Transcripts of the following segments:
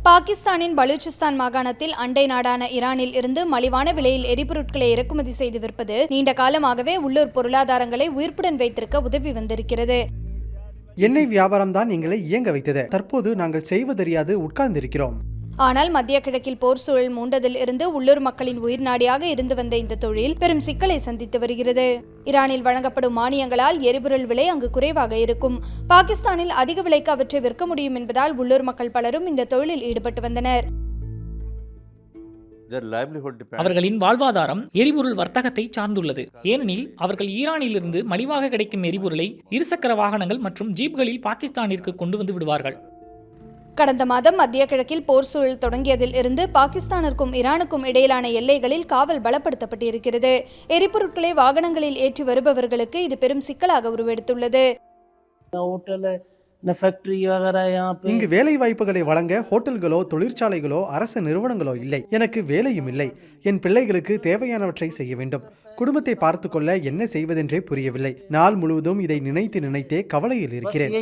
பாகிஸ்தானின் பலூச்சிஸ்தான் மாகாணத்தில் அண்டை நாடான ஈரானில் இருந்து மலிவான விலையில் எரிபொருட்களை இறக்குமதி செய்து விற்பது நீண்ட காலமாகவே உள்ளூர் பொருளாதாரங்களை உயிர்ப்புடன் வைத்திருக்க உதவி வந்திருக்கிறது. எண்ணெய் வியாபாரம் தான் எங்களை இயங்க வைத்தது. தற்போது நாங்கள் செய்வதறியாது உட்கார்ந்திருக்கிறோம். ஆனால் மத்திய கிழக்கில் போர் சூழல் மூண்டதில் இருந்து உள்ளூர் மக்களின் உயிர்நாடியாக இருந்து வந்த இந்த தொழில் பெரும் சிக்கலை சந்தித்து வருகிறது. ஈரானில் வழங்கப்படும் மானியங்களால் எரிபொருள் விலை அங்கு குறைவாக இருக்கும். பாகிஸ்தானில் அதிக விலைக்கு அவற்றை விற்க முடியும் என்பதால் உள்ளூர் மக்கள் பலரும் இந்த தொழிலில் ஈடுபட்டு வந்தனர். அவர்களின் வாழ்வாதாரம் எரிபொருள் வர்த்தகத்தை சார்ந்துள்ளது. ஏனெனில் அவர்கள் ஈரானிலிருந்து மலிவாக கிடைக்கும் எரிபொருளை இருசக்கர வாகனங்கள் மற்றும் ஜீப்களில் பாகிஸ்தானிற்கு கொண்டு வந்து விடுவார்கள். கடந்த மாதம் மத்திய கிழக்கில் போர் சூழல் தொடங்கியதில் இருந்து பாகிஸ்தானிற்கும் ஈரானுக்கும் இடையிலான எல்லைகளில் காவல் பலப்படுத்தப்பட்டிருக்கிறது. எரிபொருட்களை வாகனங்களில் ஏற்றி வருபவர்களுக்கு இது பெரும் சிக்கலாக உருவெடுத்துள்ளது. இங்கு வேலை வாய்ப்புகளை வழங்க ஹோட்டல்களோ தொழிற்சாலைகளோ அரசு நிறுவனங்களோ இல்லை. எனக்கு வேலையும் இல்லை. என் பிள்ளைகளுக்கு தேவையானவற்றை செய்ய வேண்டும். குடும்பத்தை பார்த்து கொள்ள என்ன செய்வதென்றே புரியவில்லை. நாள் முழுவதும் இதை நினைத்தே கவலையில் இருக்கிறேன்.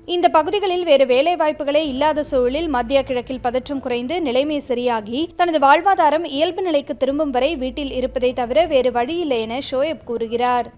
இந்த பகுதிகளில் வேறு வேலை வாய்ப்புகளே இல்லாத சூழலில் மத்திய கிழக்கில் பதற்றம் குறைந்து நிலைமை சரியாகி தனது வாழ்வாதாரம் இயல்பு நிலைக்கு திரும்பும் வரை வீட்டில் இருப்பதை தவிர வேறு வழியில்லை என ஷோயப் கூறுகிறார்.